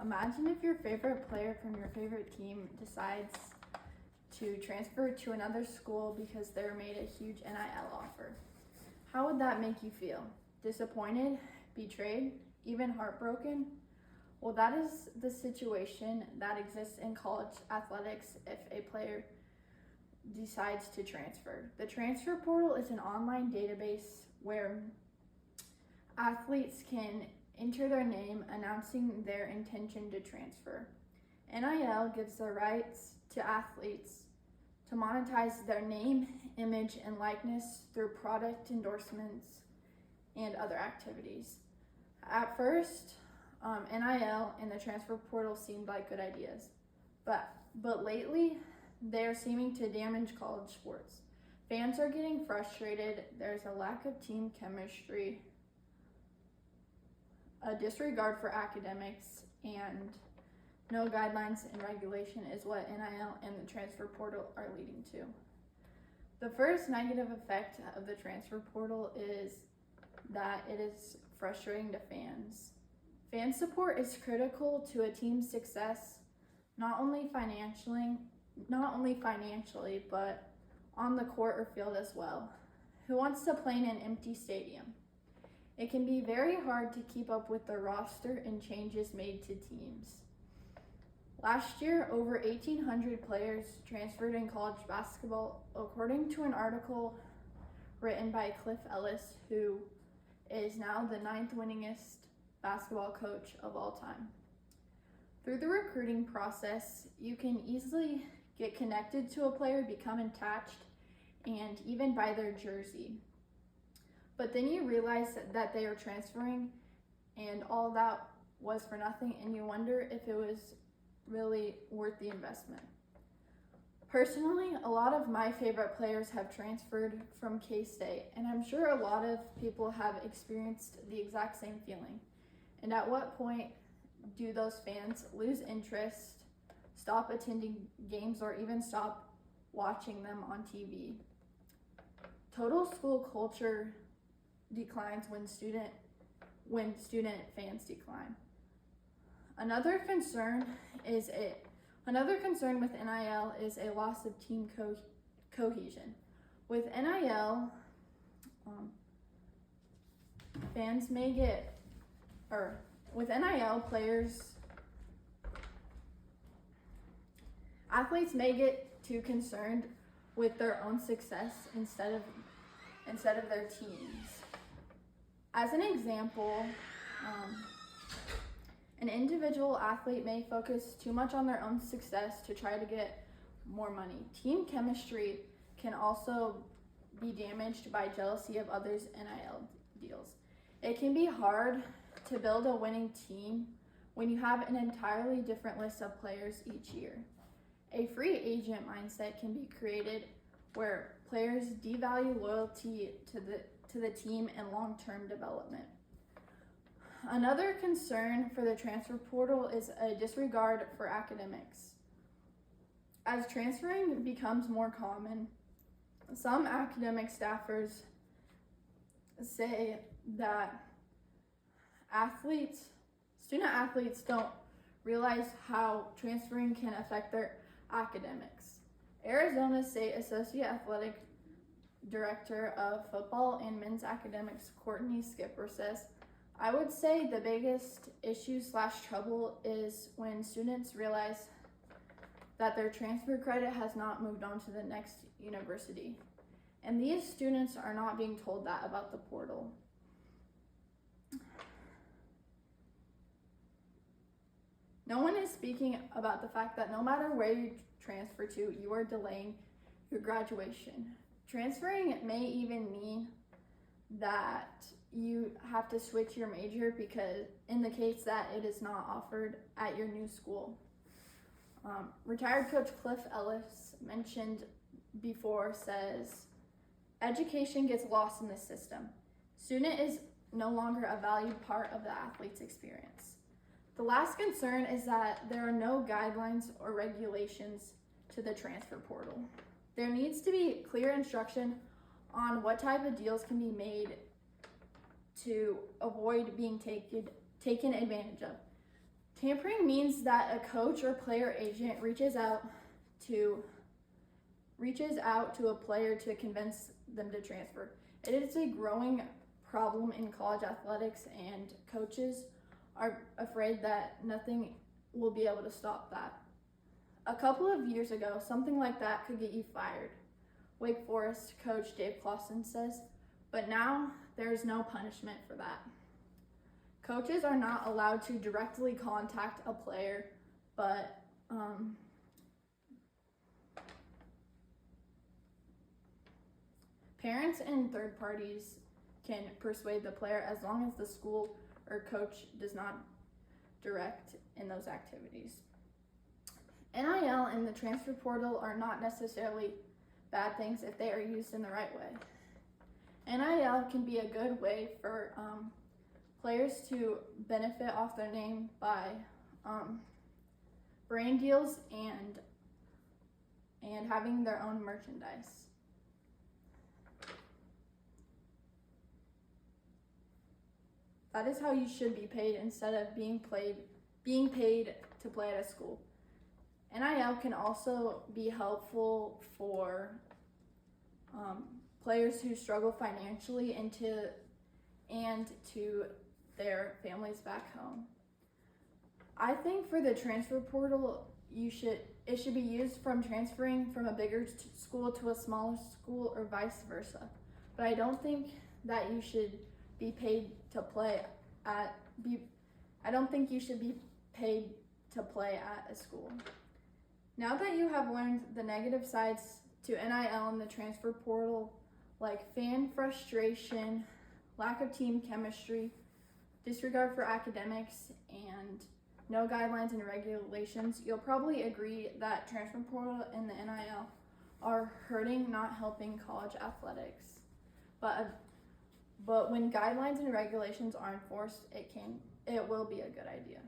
Imagine if your favorite player from your favorite team decides to transfer to another school because they're made a huge NIL offer. How would that make you feel? Disappointed? Betrayed? Even heartbroken? Well, that is the situation that exists in college athletics if a player decides to transfer. The transfer portal is an online database where athletes can enter their name announcing their intention to transfer. NIL gives the rights to athletes to monetize their name, image, and likeness through product endorsements and other activities. At first, NIL and the transfer portal seemed like good ideas, but lately they're seeming to damage college sports. Fans are getting frustrated, there's a lack of team chemistry, a disregard for academics, and no guidelines and regulation is what NIL and the transfer portal are leading to. The first negative effect of the transfer portal is that it is frustrating to fans. Fan support is critical to a team's success, not only financially, but on the court or field as well. Who wants to play in an empty stadium? It can be very hard to keep up with the roster and changes made to teams. Last year, over 1,800 players transferred in college basketball, according to an article written by Cliff Ellis, who is now the 9th winningest basketball coach of all time. Through the recruiting process, you can easily get connected to a player, become attached, and even buy their jersey. But then you realize that they are transferring and all that was for nothing, and you wonder if it was really worth the investment. Personally, a lot of my favorite players have transferred from K-State, and I'm sure a lot of people have experienced the exact same feeling. And at what point do those fans lose interest, stop attending games, or even stop watching them on TV? Total school culture declines when student fans decline. Another concern with NIL is a loss of team cohesion. With NIL, athletes may get too concerned with their own success instead of their teams. As an example, an individual athlete may focus too much on their own success to try to get more money. Team chemistry can also be damaged by jealousy of others' NIL deals. It can be hard to build a winning team when you have an entirely different list of players each year. A free agent mindset can be created where players devalue loyalty to the team and long-term development. Another concern for the transfer portal is a disregard for academics. As transferring becomes more common, some academic staffers say that student athletes don't realize how transferring can affect their academics. Arizona State Associate Athletic Director of Football and Men's Academics, Courtney Skipper, says, "I would say the biggest issue/trouble is when students realize that their transfer credit has not moved on to the next university. And these students are not being told that about the portal." No one is speaking about the fact that no matter where you transfer to, you are delaying your graduation. Transferring may even mean that you have to switch your major because in the case that it is not offered at your new school. Retired coach Cliff Ellis mentioned before says, "Education gets lost in the system. Student is no longer a valued part of the athlete's experience." The last concern is that there are no guidelines or regulations to the transfer portal. There needs to be clear instruction on what type of deals can be made to avoid being taken advantage of. Tampering means that a coach or player agent reaches out to a player to convince them to transfer. It is a growing problem in college athletics, and coaches are afraid that nothing will be able to stop that. A couple of years ago, something like that could get you fired, Wake Forest coach Dave Clawson says, but now there is no punishment for that. Coaches are not allowed to directly contact a player, but parents and third parties can persuade the player as long as the school or coach does not direct in those activities. NIL and the transfer portal are not necessarily bad things if they are used in the right way. NIL can be a good way for players to benefit off their name by brand deals and having their own merchandise. That is how you should be paid instead of being paid to play at a school. NIL can also be helpful for players who struggle financially and to their families back home. I think for the transfer portal, it should be used from transferring from a bigger school to a smaller school or vice versa. But I don't think that you should be paid to play at a school. Now that you have learned the negative sides to NIL and the transfer portal, like fan frustration, lack of team chemistry, disregard for academics, and no guidelines and regulations, you'll probably agree that transfer portal and the NIL are hurting, not helping college athletics. But when guidelines and regulations are enforced, it will be a good idea.